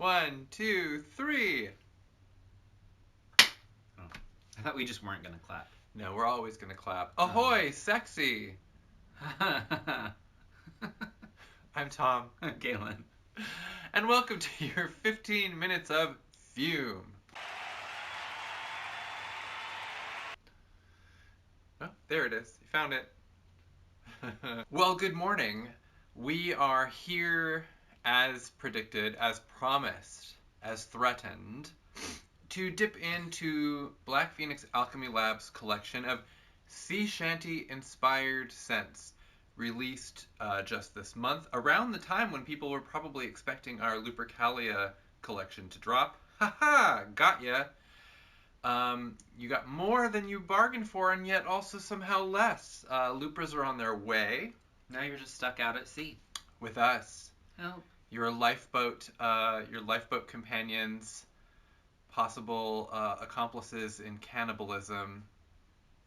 1, 2, 3. Oh, I thought we just weren't going to clap. No, we're always going to clap. Ahoy, sexy! I'm Tom. I'm Galen. And welcome to your 15 minutes of FUME. Oh, there it is. You found it. Well, good morning. We are here as predicted, as promised, as threatened, to dip into Black Phoenix Alchemy Labs' collection of sea shanty inspired scents, released just this month, around the time when people were probably expecting our Lupercalia collection to drop. Haha, got ya. You got more than you bargained for, and yet also somehow less. Loopers are on their way. Now you're just stuck out at sea. With us. Help. Your lifeboat companions, possible accomplices in cannibalism,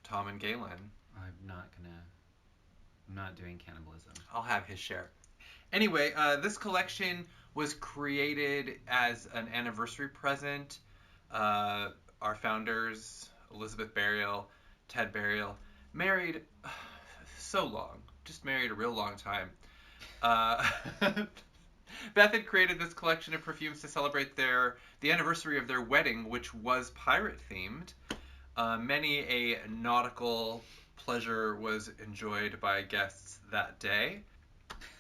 Tom and Galen. I'm not doing cannibalism. I'll have his share. Anyway, this collection was created as an anniversary present. Our founders, Elizabeth Burial, Ted Burial, married so long, just married a real long time. Beth had created this collection of perfumes to celebrate the anniversary of their wedding, which was pirate themed. Many a nautical pleasure was enjoyed by guests that day.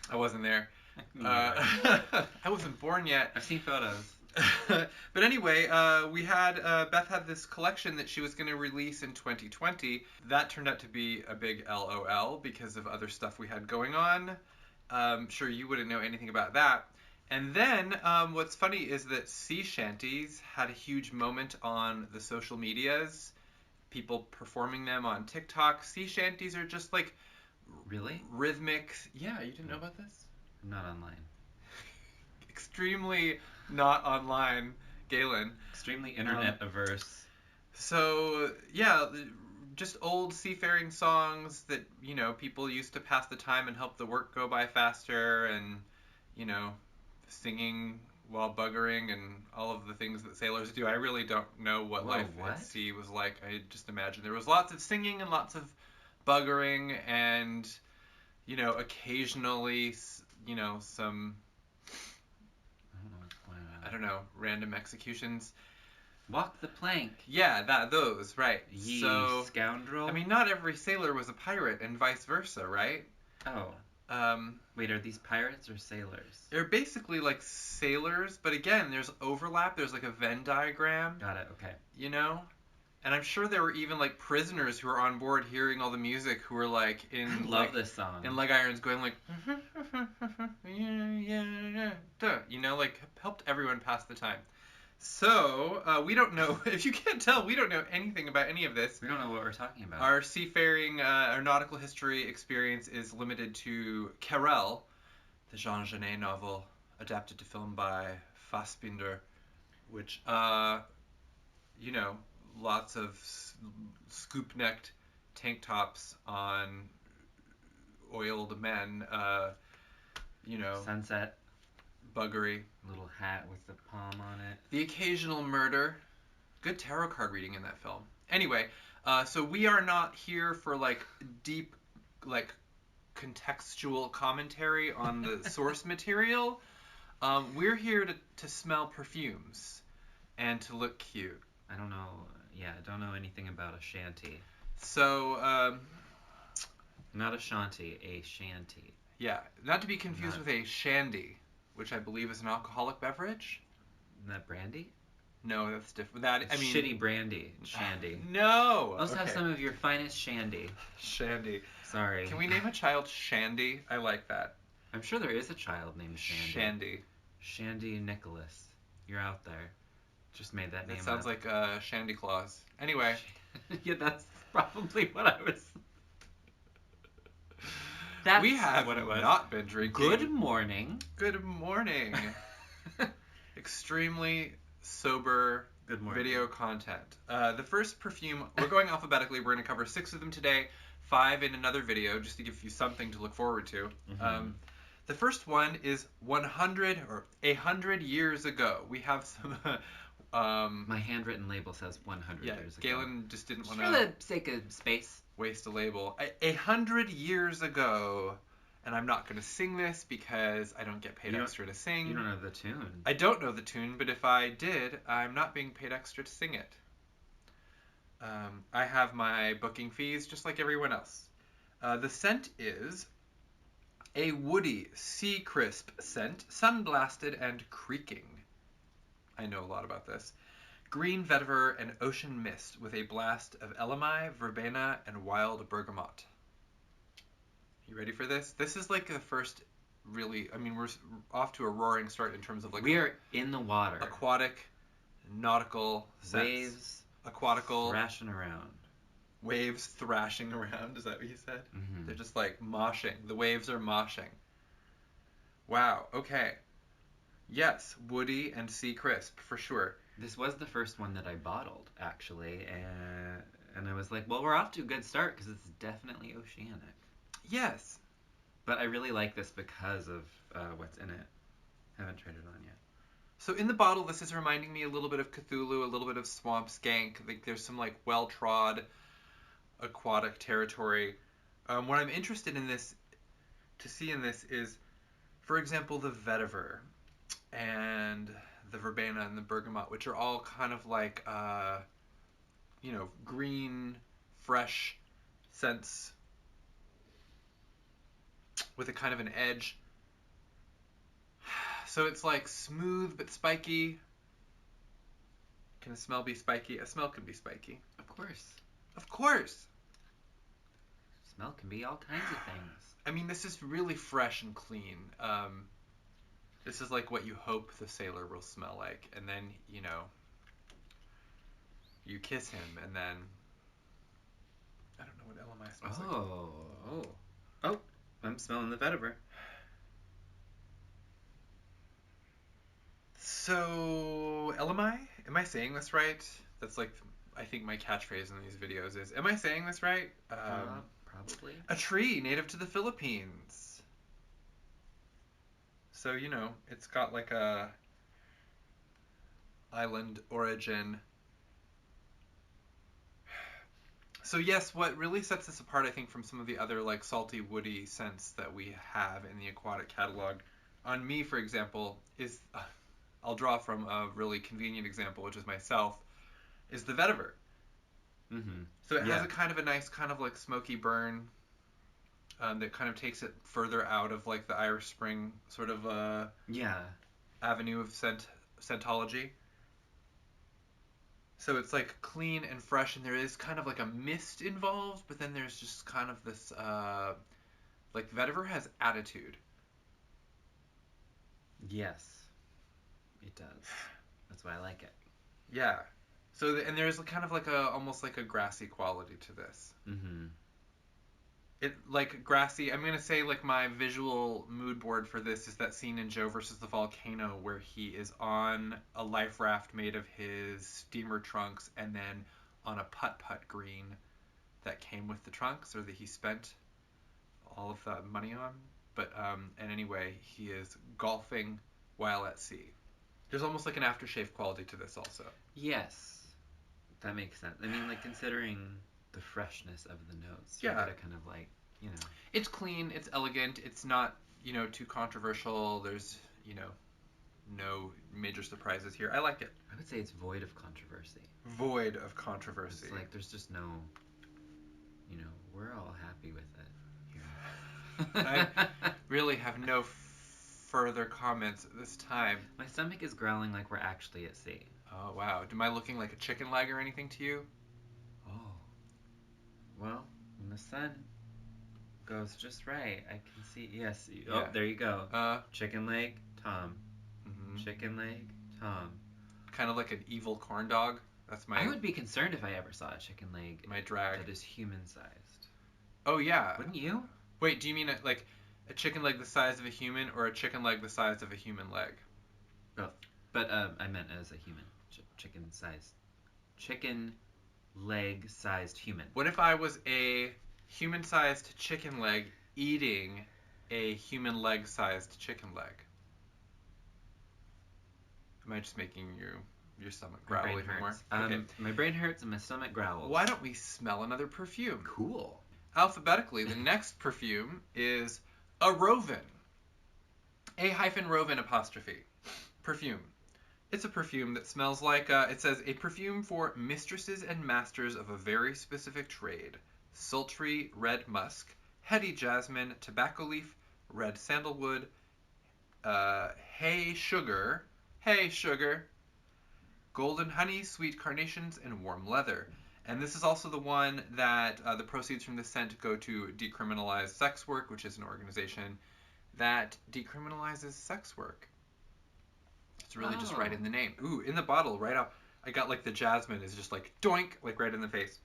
I wasn't there. I wasn't born yet. I've seen photos. But anyway, Beth had this collection that she was going to release in 2020. That turned out to be a big LOL because of other stuff we had going on. Sure, you wouldn't know anything about that. And then what's funny is that sea shanties had a huge moment on the social medias. People performing them on TikTok. Sea shanties are just like really rhythmic. Yeah, you didn't know about this? I'm not online. Extremely not online, Galen. Extremely internet averse. So yeah, just old seafaring songs that, you know, people used to pass the time and help the work go by faster, and, you know, singing while buggering and all of the things that sailors do. I really don't know what life at sea was like. I just imagine there was lots of singing and lots of buggering and, you know, occasionally, you know, some, I don't know, random executions. Walk the plank. Yeah, those, right. Ye so, scoundrel. I mean, not every sailor was a pirate and vice versa, right? Oh. Wait, are these pirates or sailors? They're basically like sailors, but again, there's overlap. There's like a Venn diagram. Got it, okay. You know? And I'm sure there were even like prisoners who were on board hearing all the music who were like in I love this song. in leg irons going like yeah. You know, like helped everyone pass the time. So, we don't know, if you can't tell, we don't know anything about any of this. We don't know what we're talking about. Our seafaring, our nautical history experience is limited to Carrel, the Jean Genet novel adapted to film by Fassbinder, which, you know, lots of scoop-necked tank tops on oiled men, you know. Sunset. Buggery. Little hat with the palm on it. The occasional murder. Good tarot card reading in that film. Anyway, so we are not here for like deep, like contextual commentary on the source material. We're here to smell perfumes and to look cute. I don't know. Yeah, I don't know anything about a shanty. So, not a shanty, a shanty. Yeah, not to be confused with a shandy, which I believe is an alcoholic beverage. Isn't that brandy? No, that's different. That, I mean, shitty brandy, shandy. No. Let's have some of your finest shandy. Shandy. Sorry. Can we name a child Shandy? I like that. I'm sure there is a child named Shandy. Shandy. Shandy Nicholas. You're out there. Just made that name up. It sounds like Shandy Claus. Anyway. Yeah, that's probably what I was. We have not been drinking. Good morning. Good morning. Extremely sober video content. The first perfume, we're going alphabetically. We're going to cover 6 of them today, 5 in another video, just to give you something to look forward to. Mm-hmm. The first one is 100 years ago. We have some. My handwritten label says 100 years ago. Galen just didn't want For the sake of space. waste a label. 100 years ago, and I'm not going to sing this because I don't get paid extra to sing. You don't know the tune. I don't know the tune, but if I did, I'm not being paid extra to sing it. I have my booking fees just like everyone else. The scent is a woody, sea crisp scent, sun-blasted and creaking. I know a lot about this. Green vetiver and ocean mist with a blast of elemi, verbena, and wild bergamot. You ready for this? This is like the first really, I mean, we're off to a roaring start in terms of like... We are in the water. Aquatic, nautical sense. Waves. Aquatical. Thrashing around. Waves thrashing around, is that what you said? Mm-hmm. They're just like moshing. The waves are moshing. Wow, okay. Yes, woody and sea crisp, for sure. This was the first one that I bottled, actually, and I was like, well, we're off to a good start because it's definitely oceanic. Yes. But I really like this because of what's in it. Haven't tried it on yet. So in the bottle, this is reminding me a little bit of Cthulhu, a little bit of swamp skank. Like there's some like well-trod aquatic territory. What I'm interested in this, to see in this is, for example, the vetiver and the verbena and the bergamot, which are all kind of like, green, fresh scents with a kind of an edge. So it's like smooth but spiky. Can a smell be spiky? A smell can be spiky. Of course. Of course. Smell can be all kinds of things. I mean, this is really fresh and clean. This is like what you hope the sailor will smell like. And then, you kiss him and then... I don't know what LMI smells like. Oh, I'm smelling the vetiver. So, LMI? Am I saying this right? That's like, I think my catchphrase in these videos is, am I saying this right? Probably. A tree native to the Philippines. So, it's got like a island origin. So yes, what really sets this apart, I think, from some of the other like salty, woody scents that we have in the aquatic catalog, on me, for example, is... I'll draw from a really convenient example, which is myself, is the vetiver. Mm-hmm. So it has a kind of a nice kind of like smoky burn that kind of takes it further out of like the Irish Spring sort of avenue of scentology. So it's like clean and fresh, and there is kind of like a mist involved, but then there's just kind of this like vetiver has attitude. Yes. It does. That's why I like it. Yeah. So and there's kind of like almost like a grassy quality to this. Mm-hmm. It like grassy. I'm gonna say like my visual mood board for this is that scene in Joe versus the Volcano where he is on a life raft made of his steamer trunks and then on a putt-putt green that came with the trunks or that he spent all of the money on. But and anyway, he is golfing while at sea. There's almost like an aftershave quality to this also. Yes. That makes sense. I mean, like, considering the freshness of the notes. Yeah. You gotta kind of, like, It's clean, it's elegant, it's not, too controversial. There's, no major surprises here. I like it. I would say it's void of controversy. Void of controversy. It's like, there's just no, we're all happy with it here. I really have no further comments at this time. My stomach is growling like we're actually at sea. Oh, wow. Am I looking like a chicken leg or anything to you? Oh. Well, when the sun goes just right, I can see... Yes. Oh, Yeah. There you go. Chicken leg, Tom. Mm-hmm. Chicken leg, Tom. Kind of like an evil corn dog. That's my... I would be concerned if I ever saw a chicken leg my drag. that is human-sized. Oh, yeah. Wouldn't you? Wait, do you mean like a chicken leg the size of a human or a chicken leg the size of a human leg? Both. But I meant as a human. Chicken leg-sized human. What if I was a human-sized chicken leg eating a human leg-sized chicken leg. Am I just making your stomach growl even more? Okay. My brain hurts and my stomach growls. Why don't we smell another perfume? Cool. Alphabetically, the next perfume is A-Rovin. A-Rovin apostrophe. Perfume. It's a perfume that smells like, it says, a perfume for mistresses and masters of a very specific trade. Sultry red musk, heady jasmine, tobacco leaf, red sandalwood, hey sugar, golden honey, sweet carnations, and warm leather. And this is also the one that the proceeds from the scent go to Decriminalize Sex Work, which is an organization that decriminalizes sex work. It's really just right in the name. Ooh, in the bottle, right out. I got like the jasmine is just like doink, like right in the face.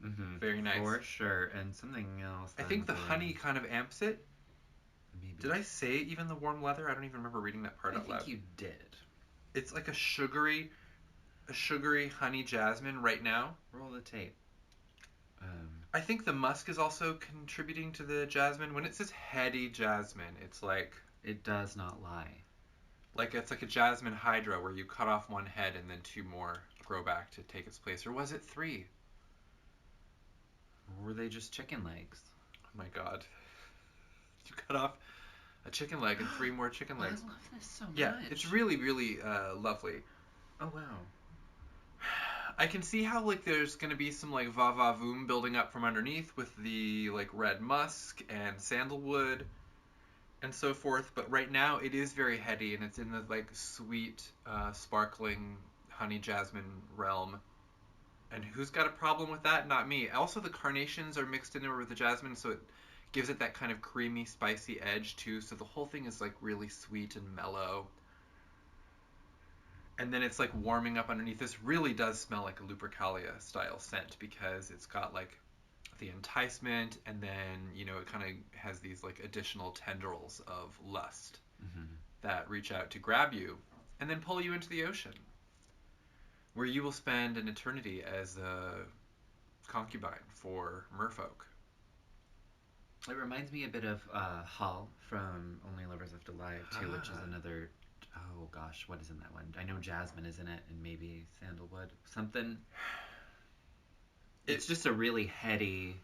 Mm-hmm. Very nice. For sure. And something else. I think the honey kind of amps it. Maybe. Did I say even the warm leather? I don't even remember reading that part out loud. I think you did. It's like a sugary honey jasmine right now. Roll the tape. I think the musk is also contributing to the jasmine. When it says heady jasmine, it's like... It does not lie. Like it's like a jasmine hydra where you cut off one head and then two more grow back to take its place. Or was it 3? Or were they just chicken legs? Oh my god. You cut off a chicken leg and 3 more chicken legs. I love this so much. Yeah, it's really, really lovely. Oh, wow. I can see how like there's gonna be some like va-va-voom building up from underneath with the like red musk and sandalwood and so forth, but right now it is very heady and it's in the like sweet, sparkling honey jasmine realm. And who's got a problem with that? Not me. Also, the carnations are mixed in there with the jasmine, so it gives it that kind of creamy, spicy edge too. So the whole thing is like really sweet and mellow. And then it's like warming up underneath. This really does smell like a Lupercalia style scent because it's got like the enticement and then, you know, it kind of has these like additional tendrils of lust that reach out to grab you and then pull you into the ocean where you will spend an eternity as a concubine for merfolk. It reminds me a bit of Hull from Only Lovers Left Alive too, which is another... Oh gosh, what is in that one? I know jasmine is in it, and maybe sandalwood. Something. It's just a really heady,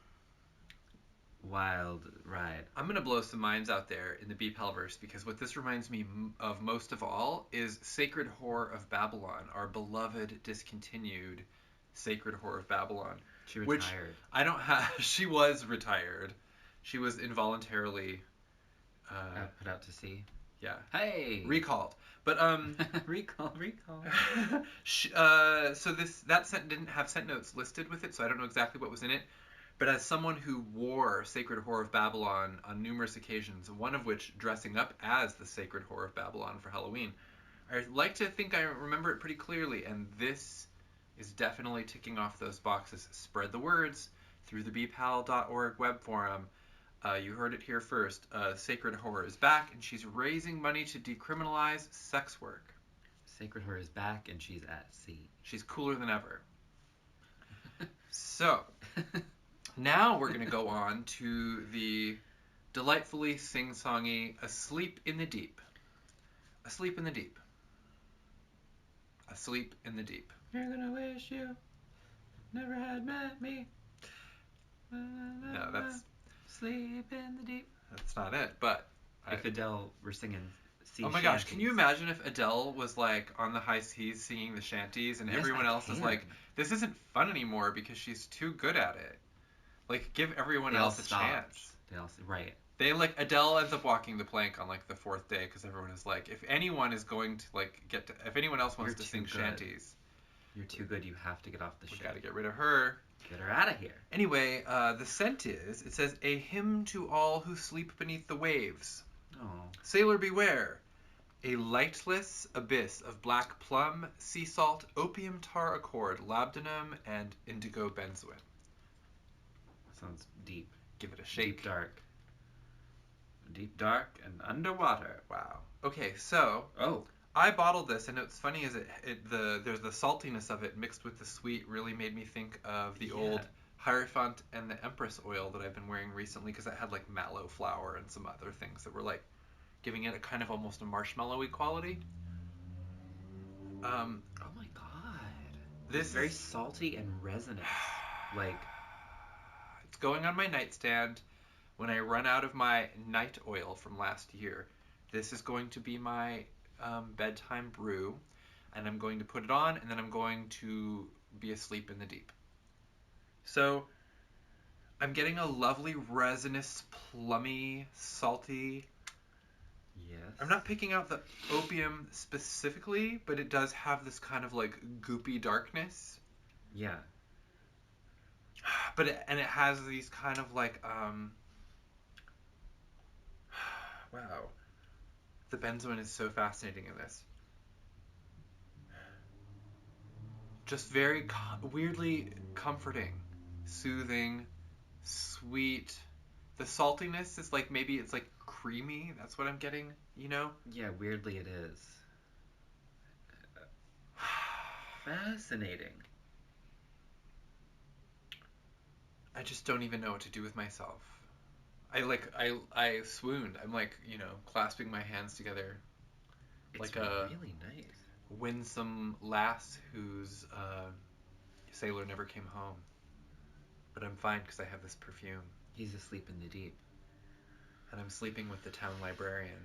wild ride. I'm gonna blow some minds out there in the BPAL verse because what this reminds me of most of all is Sacred Whore of Babylon, our beloved, discontinued Sacred Whore of Babylon. She retired. Which I don't have. She was retired. She was involuntarily put out to sea. Yeah. Hey. Recalled. But recall. So that scent didn't have scent notes listed with it, so I don't know exactly what was in it. But as someone who wore Sacred Whore of Babylon on numerous occasions, one of which dressing up as the Sacred Whore of Babylon for Halloween, I like to think I remember it pretty clearly, and this is definitely ticking off those boxes. Spread the words through the bpal.org web forum. You heard it here first. Sacred Whore is back, and she's raising money to decriminalize sex work. Sacred Whore is back, and she's at sea. She's cooler than ever. So, now we're going to go on to the delightfully sing-songy Asleep in the Deep. Asleep in the Deep. Asleep in the Deep. You're gonna wish you never had met me. No, that's... Sleep in the deep. That's not it, but... If Adele were singing sea Oh my gosh, can you imagine if Adele was like on the high seas singing the shanties and everyone else is like, this isn't fun anymore because she's too good at it. Like, give everyone else a chance. Right. They like, Adele ends up walking the plank on like the 4th day because everyone is like, if anyone is going to like if anyone else wants to sing shanties. You're too good, you have to get off the ship. We gotta get rid of her. Get her out of here. Anyway, the scent is, it says, a hymn to all who sleep beneath the waves. Oh. Sailor beware. A lightless abyss of black plum, sea salt, opium tar accord, labdanum, and indigo benzoin. Sounds deep. Give it a shake. Deep dark. Deep dark and underwater. Wow. Okay, so... Oh. I bottled this, and what's funny is there's the saltiness of it mixed with the sweet really made me think of the old Hierophant and the Empress oil that I've been wearing recently because it had like mallow flower and some other things that were like giving it a kind of almost a marshmallowy quality. Oh my god. This It's very is salty and resonant. Like, it's going on my nightstand when I run out of my night oil from last year. This is going to be my bedtime brew, and I'm going to put it on, and then I'm going to be asleep in the deep. So I'm getting a lovely resinous, plummy, salty. yes. I'm not picking out the opium specifically, but it does have this kind of like goopy darkness. Yeah. But it has these kind of like wow. The benzoin is so fascinating in this. Just very weirdly comforting, soothing, sweet. The saltiness is like maybe it's like creamy. That's what I'm getting, you know? Yeah, weirdly it is. Fascinating. I just don't even know what to do with myself. I swooned. I'm like, you know, clasping my hands together It's like a really nice. winsome lass whose sailor never came home. But I'm fine because I have this perfume. He's asleep in the deep. And I'm sleeping with the town librarian.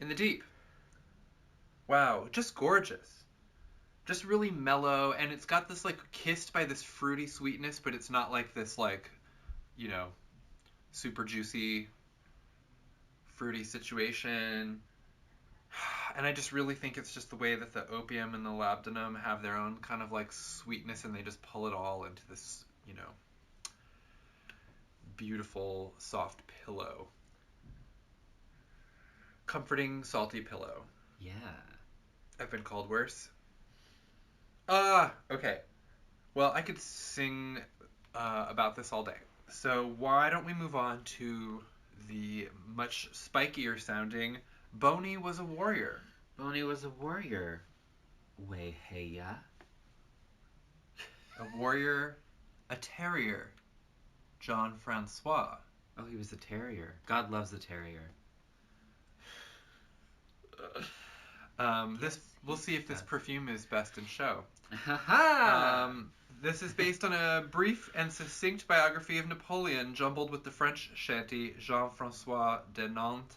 In the deep. Wow, just gorgeous. Just really mellow, and it's got this like kissed by this fruity sweetness, but it's not like this like, you know, super juicy, fruity situation. And I just really think it's just the way that the opium and the labdanum have their own kind of like sweetness, and they just pull it all into this, you know, beautiful, soft pillow. Comforting, salty pillow. Yeah. I've been called worse. Okay. Well, I could sing about this all day. So why don't we move on to the much spikier sounding BONEY was a warrior. BONEY was a warrior. Way hey ya. A warrior, a terrier. John Francois. Oh, he was a terrier. God loves a terrier. We'll see if this perfume is best in show. Ha This is based on a brief and succinct biography of Napoleon, jumbled with the French shanty Jean-François de Nantes.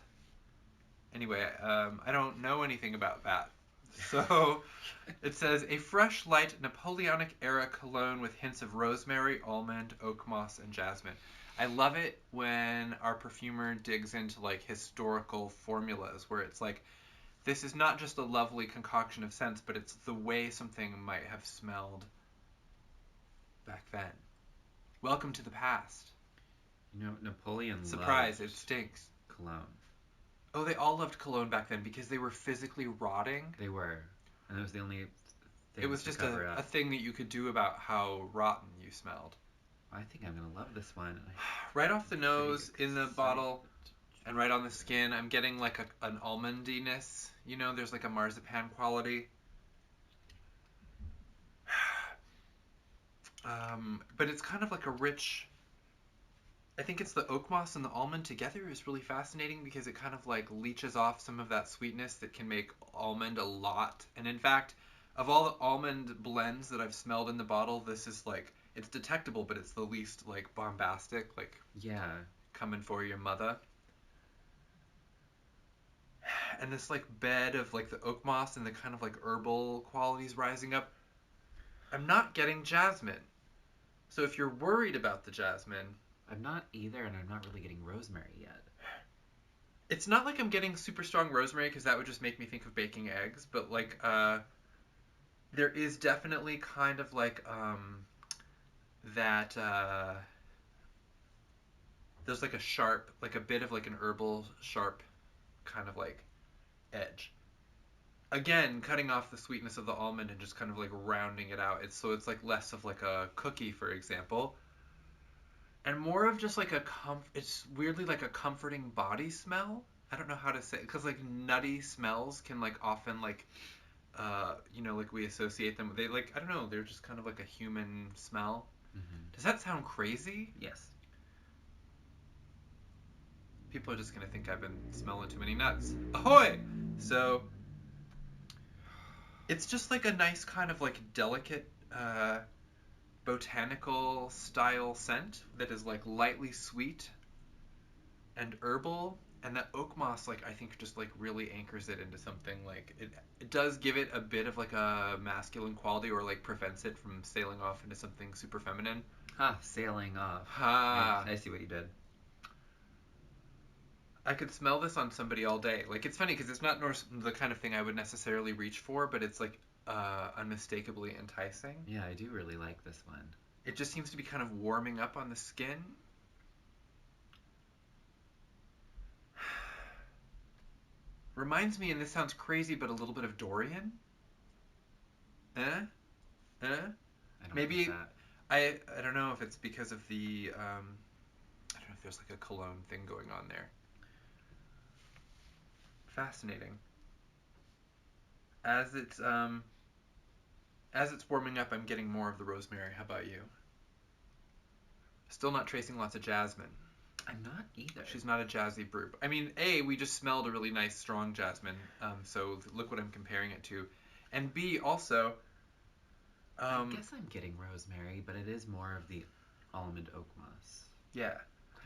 Anyway, I don't know anything about that. So it says, a fresh, light, Napoleonic-era cologne with hints of rosemary, almond, oak moss, and jasmine. I love it when our perfumer digs into like historical formulas where it's like, this is not just a lovely concoction of scents, but it's the way something might have smelled back then. Welcome to the past. You know, Napoleon Surprise, loved it stinks. cologne. Oh, they all loved cologne back then because they were physically rotting. They were. And it was the only thing It was to just cover a up. thing that you could do about how rotten you smelled. I think I'm going to love this one. Right off the nose, in the bottle, and right on the skin, I'm getting like an almondiness. You know, there's like a marzipan quality. But it's kind of like a rich... I think it's the oak moss and the almond together is really fascinating because it kind of like leaches off some of that sweetness that can make almond a lot. And in fact, of all the almond blends that I've smelled in the bottle, this is like, it's detectable, but it's the least like bombastic, like Yeah. coming for your mother. And this like bed of like the oak moss and the kind of like herbal qualities rising up. I'm not getting jasmine. So if you're worried about the jasmine, I'm not either, and I'm not really getting rosemary yet. it's not like I'm getting super strong rosemary because that would just make me think of baking eggs, but like there is definitely kind of like that there's like a sharp, like a bit of like an herbal sharp kind of like edge. Again, cutting off the sweetness of the almond and just kind of like rounding it out. It's like less of like a cookie, for example, and more of just like it's weirdly like a comforting body smell. I don't know how to say it, because like nutty smells can like often like you know, like we associate them with, they like, I don't know, they're just kind of like a human smell. Does that sound crazy? Yes. People are just going to think I've been smelling too many nuts. Ahoy! So, it's just like a nice kind of like delicate botanical style scent that is like lightly sweet and herbal, and that oak moss like I think just like really anchors it into something. Like it does give it a bit of like a masculine quality, or like prevents it from sailing off into something super feminine. Sailing off. I see what you did. I could smell this on somebody all day. Like, it's funny because it's not the kind of thing I would necessarily reach for, but it's like unmistakably enticing. Yeah, I do really like this one. It just seems to be kind of warming up on the skin. Reminds me, and this sounds crazy, but a little bit of Dorian. I don't Maybe get that. I don't know if it's because of the I don't know if there's like a cologne thing going on there. Fascinating. As it's warming up, I'm getting more of the rosemary. How about you? Still not tracing lots of jasmine. I'm not either. She's not a jazzy brew. I mean, A, we just smelled a really nice, strong jasmine, so look what I'm comparing it to. And B, also... I guess I'm getting rosemary, but it is more of the almond oak moss. Yeah.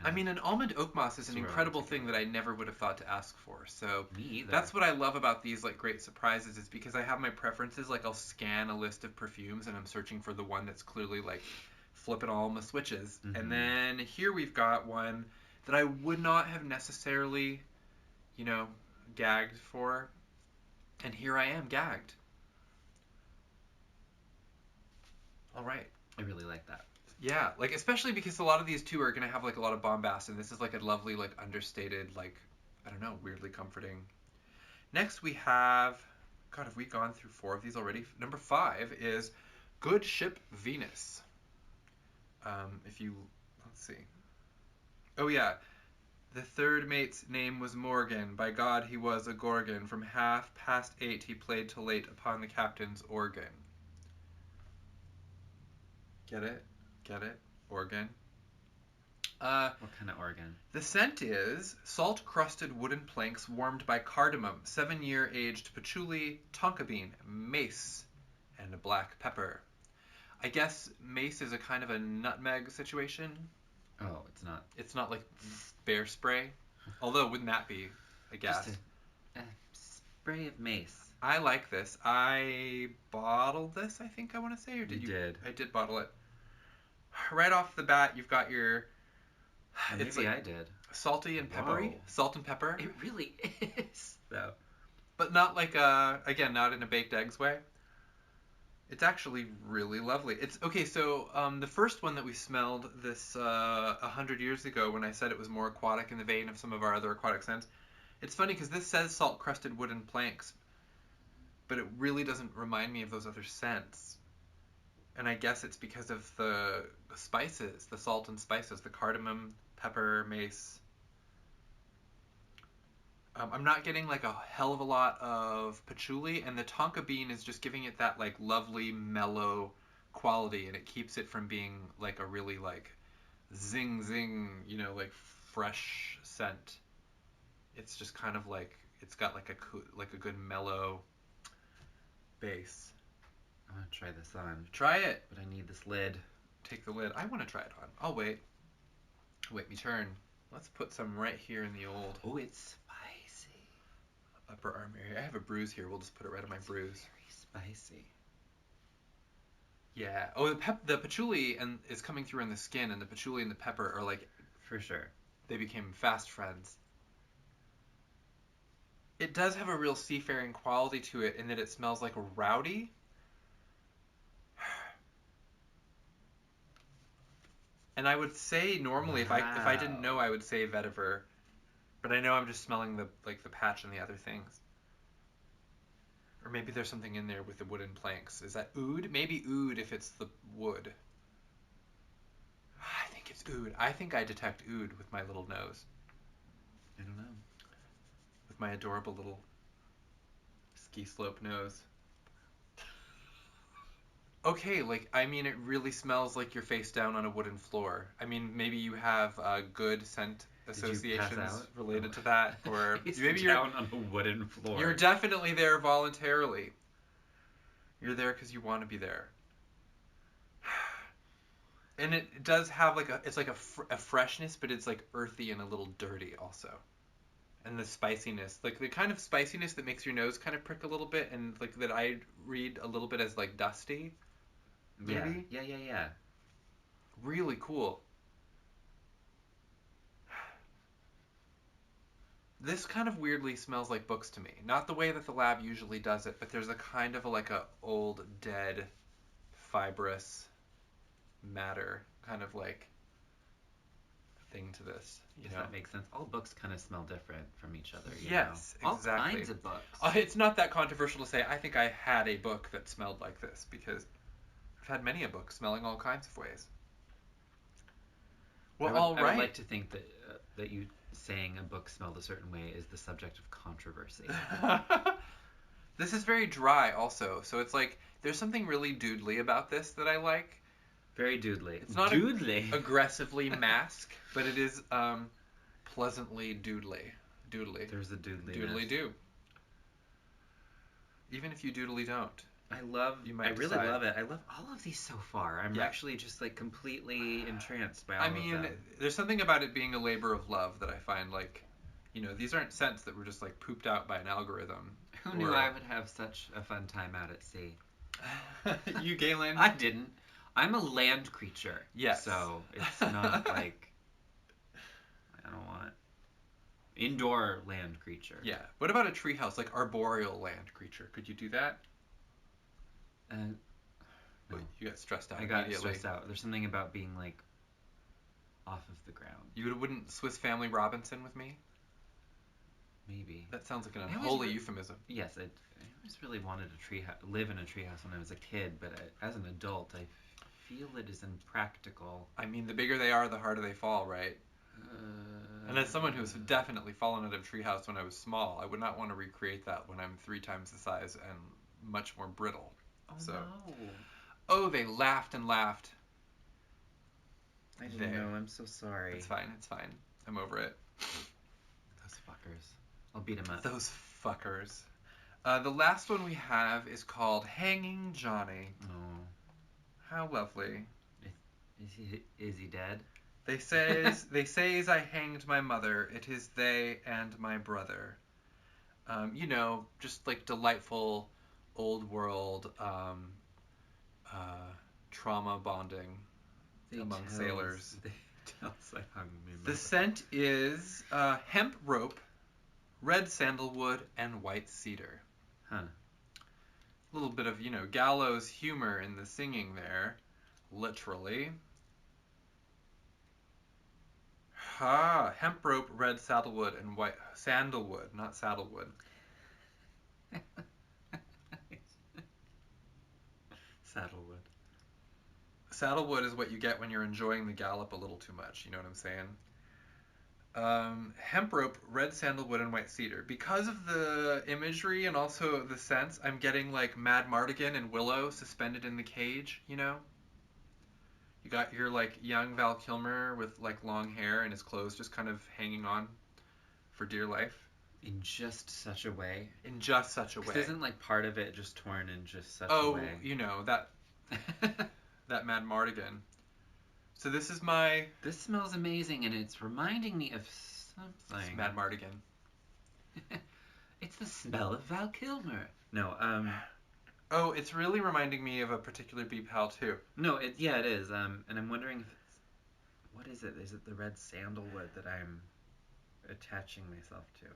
I mean, an almond oak moss is an incredible thing that I never would have thought to ask for. So me either. That's what I love about these like great surprises, is because I have my preferences. Like, I'll scan a list of perfumes and I'm searching for the one that's clearly like flipping all my switches. Mm-hmm. And then here we've got one that I would not have necessarily, gagged for. And here I am gagged. All right. I really like that. Yeah, like especially because a lot of these two are gonna have like a lot of bombast, and this is like a lovely, like understated, like I don't know, weirdly comforting. Next we have, God, have we gone through 4 of these already? Number 5 is Good Ship Venus. Let's see. Oh yeah, the third mate's name was Morgan. By God he was a Gorgon. From 8:30 he played till late upon the captain's organ. Get it? Get it? Organ. What kind of organ? The scent is salt-crusted wooden planks warmed by cardamom, 7-year aged patchouli, tonka bean, mace, and a black pepper. I guess mace is a kind of a nutmeg situation. Oh, it's not. It's not like bear spray. Although, wouldn't that be a gas? Just a spray of mace. I like this. I bottled this, I think I want to say, or did you? Did. I did bottle it. Right off the bat, you've got your... Maybe like I did. Salty and peppery. Whoa. Salt and pepper. It really is, though. But not like again, not in a baked eggs way. It's actually really lovely. It's okay. So the first one that we smelled this 100 years ago, when I said it was more aquatic in the vein of some of our other aquatic scents. It's funny because this says salt-crusted wooden planks, but it really doesn't remind me of those other scents. And I guess it's because of the spices, the salt and spices, the cardamom, pepper, mace. I'm not getting like a hell of a lot of patchouli, and the tonka bean is just giving it that like lovely mellow quality, and it keeps it from being like a really like zing zing, like fresh scent. It's just kind of like it's got like a good mellow base. I want to try this on. Try it. But I need this lid. Take the lid. I want to try it on. I'll wait. Wait me turn. Let's put some right here in the old... Oh, it's spicy. Upper arm area. I have a bruise here. We'll just put it right on my bruise. Very spicy. Yeah. Oh, the patchouli is coming through in the skin, and the patchouli and the pepper are like... For sure. They became fast friends. It does have a real seafaring quality to it in that it smells like a rowdy. And I would say normally, if I didn't know, I would say vetiver, but I know I'm just smelling the patch and the other things. Or maybe there's something in there with the wooden planks. Is that oud? Maybe oud if it's the wood. I think it's oud. I think I detect oud with my little nose. I don't know. With my adorable little ski slope nose. Okay, like, I mean, it really smells like you're face down on a wooden floor. I mean, maybe you have good scent Did you pass associations out? related Oh. to that, or Face maybe down on a wooden floor. you're definitely there voluntarily. You're there because you want to be there. And it does have like it's like a freshness, but it's like earthy and a little dirty also. And the spiciness, like the kind of spiciness that makes your nose kind of prick a little bit, and like that I read a little bit as like dusty. Maybe. Yeah. Really cool. This kind of weirdly smells like books to me. Not the way that the lab usually does it, but there's a kind of like a old dead fibrous matter kind of like thing to this. Does that make sense? All books kind of smell different from each other. Yes, exactly. All kinds of books. It's not that controversial to say I think I had a book that smelled like this, because I've had many a book smelling all kinds of ways. Well, all right. I would like to think that you saying a book smelled a certain way is the subject of controversy. This is very dry also, so it's like there's something really doodly about this that I like. Very doodly. It's not doodly. Aggressively mask, but it is pleasantly doodly. There's a doodly. Doodly do. Even if you doodly don't. I really love it. I love all of these so far. I'm actually just like completely entranced by all of them. There's something about it being a labor of love that I find like, these aren't scents that were just like pooped out by an algorithm. Who knew I would have such a fun time out at sea? You, Galen? I didn't. I'm a land creature. Yes. So it's not like I don't want indoor land creature. Yeah. What about a treehouse, like arboreal land creature? Could you do that? No. You got stressed out. I got stressed out. There's something about being like off of the ground. You wouldn't Swiss Family Robinson with me? Maybe. That sounds like an unholy euphemism. Yes, I always really wanted to live in a treehouse when I was a kid, but as an adult, I feel it is impractical. I mean, the bigger they are, the harder they fall, right? And as someone who's definitely fallen out of a treehouse when I was small, I would not want to recreate that when I'm 3 times the size and much more brittle. Oh, so. No. Oh, they laughed and laughed. I didn't know. I'm so sorry. It's fine. I'm over it. Those fuckers. I'll beat them up. Those fuckers. The last one we have is called Hanging Johnny. Oh. How lovely. Is he dead? They say as I hanged my mother, it is they and my brother. Just like delightful old world trauma bonding among sailors. The scent is hemp rope, red sandalwood, and white cedar. Huh. A little bit of, gallows humor in the singing there, literally. Hemp rope, red sandalwood, and white sandalwood, not saddlewood. Saddlewood. Saddlewood is what you get when you're enjoying the gallop a little too much. You know what I'm saying? Hemp rope, red sandalwood, and white cedar. Because of the imagery and also the scents, I'm getting like Mad Mardigan and Willow suspended in the cage. You got your like young Val Kilmer with like long hair and his clothes just kind of hanging on for dear life. In just such a way. Isn't like part of it just torn in just such a way? Oh, that that Mad Mardigan. So this is my... This smells amazing, and it's reminding me of something. It's Mad Mardigan. It's the smell of Val Kilmer. No, Oh, it's really reminding me of a particular BPAL too. No, it is. And I'm wondering if it's... What is it? Is it the red sandalwood that I'm attaching myself to?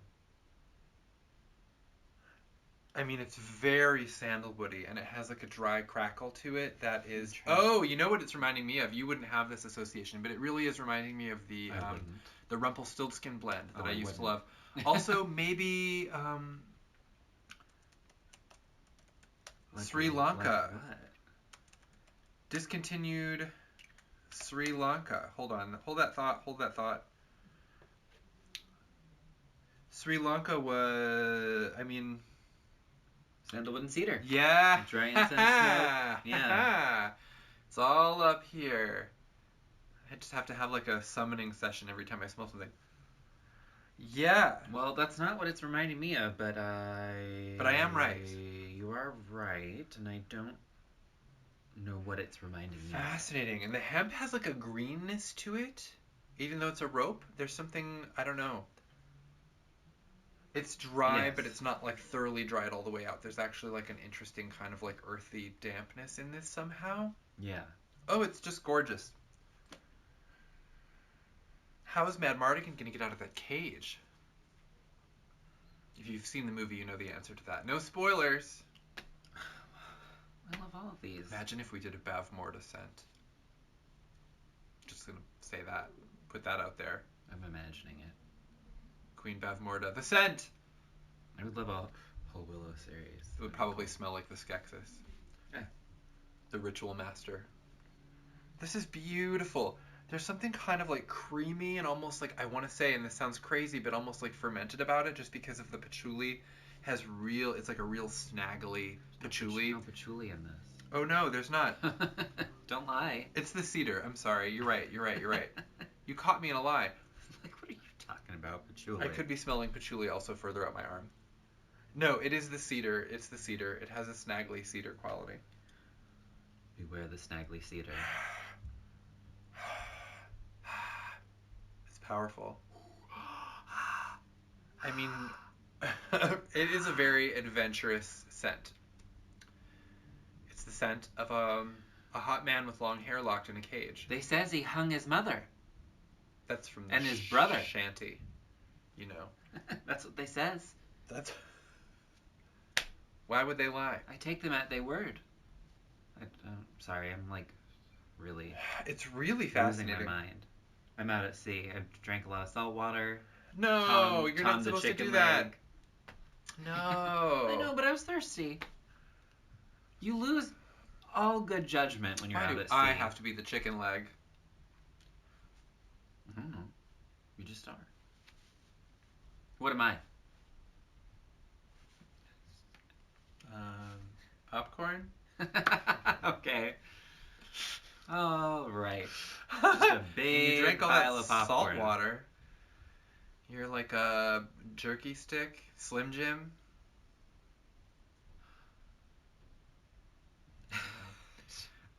I mean, it's very sandalwoody, and it has like a dry crackle to it that is... Oh, you know what it's reminding me of? You wouldn't have this association, but it really is reminding me of the Rumpelstiltskin blend that I used to love. Also, maybe Sri Lanka. Like what? Discontinued Sri Lanka. Hold on. Hold that thought. Sri Lanka was... Sandalwood and cedar. Yeah. Dry incense smoke. Yeah. It's all up here. I just have to have like a summoning session every time I smell something. Yeah. Well, that's not what it's reminding me of, but I... But I am right. You are right, and I don't know what it's reminding me of. Fascinating. And the hemp has like a greenness to it. Even though it's a rope, there's something, I don't know. It's dry, Yes. but it's not like thoroughly dried all the way out. There's actually like an interesting kind of like earthy dampness in this somehow. Yeah. Oh, it's just gorgeous. How is Mad Mardigan going to get out of that cage? If you've seen the movie, you know the answer to that. No spoilers. I love all of these. Imagine if we did a Bavmorda scent. Just going to say that. Put that out there. I'm imagining it. Queen Bavmorda. The scent! I would love a whole Willow series. It would probably smell like the Skeksis. Yeah. The Ritual Master. This is beautiful. There's something kind of like creamy and almost like, I want to say, and this sounds crazy, but almost like fermented about it just because of the patchouli has real, it's like a real snaggly patchouli. There's no patchouli in this. Oh no, there's not. Don't lie. It's the cedar. I'm sorry. You're right. You caught me in a lie. Like, what are you talking about, patchouli? I could be smelling patchouli also further up my arm. No, it is the cedar. It's the cedar. It has a snaggly cedar quality. Beware the snaggly cedar. It's powerful. I mean, it is a very adventurous scent. It's the scent of a hot man with long hair locked in a cage. They says he hung his mother. That's from the And his brother. Shanty. You know. That's what they says. That's. Why would they lie? I take them at their word. Sorry, I'm like really It's really losing fascinating. my mind. I'm out at sea. I drank a lot of salt water. No, you're Tom not the supposed to chicken do that. leg. No. I know, but I was thirsty. You lose all good judgment when you're Why out do at sea. I have to be the chicken leg? I don't know. You just are. What am I? Popcorn? Okay. All right. Just a big You drank all pile that of popcorn. salt water. You're like a jerky stick, Slim Jim.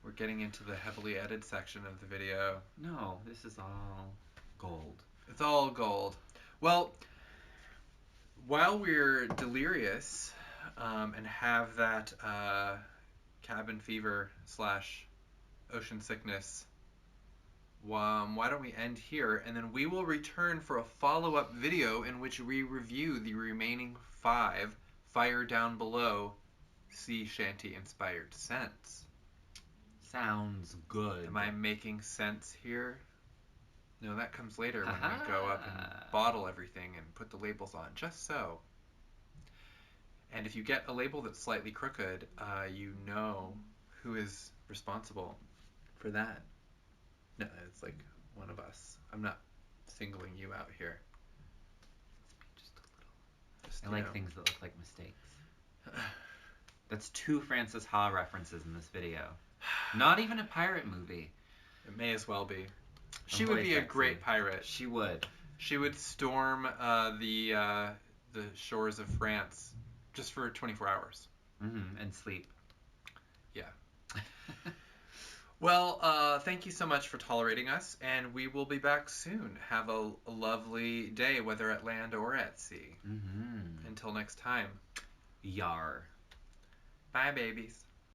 We're getting into the heavily edited section of the video. No, this is all gold. It's all gold. Well, while we're delirious and have that cabin fever / ocean sickness, why don't we end here, and then we will return for a follow-up video in which we review the remaining 5 Fire Down Below sea shanty inspired scents. Sounds good. Am I making sense here? No, that comes later when Haha. we go up and bottle everything and put the labels on, just so. And if you get a label that's slightly crooked, you know who is responsible for that. No, it's like one of us. I'm not singling you out here. Just a little. Just, I like things that look like mistakes. That's 2 Frances Ha references in this video. Not even a pirate movie. It may as well be. She I'm would very be a sexy. great pirate. She would. She would storm the shores of France just for 24 hours. Mm-hmm. And sleep. Yeah. Well, thank you so much for tolerating us, and we will be back soon. Have a lovely day, whether at land or at sea. Mm-hmm. Until next time. Yar. Bye, babies.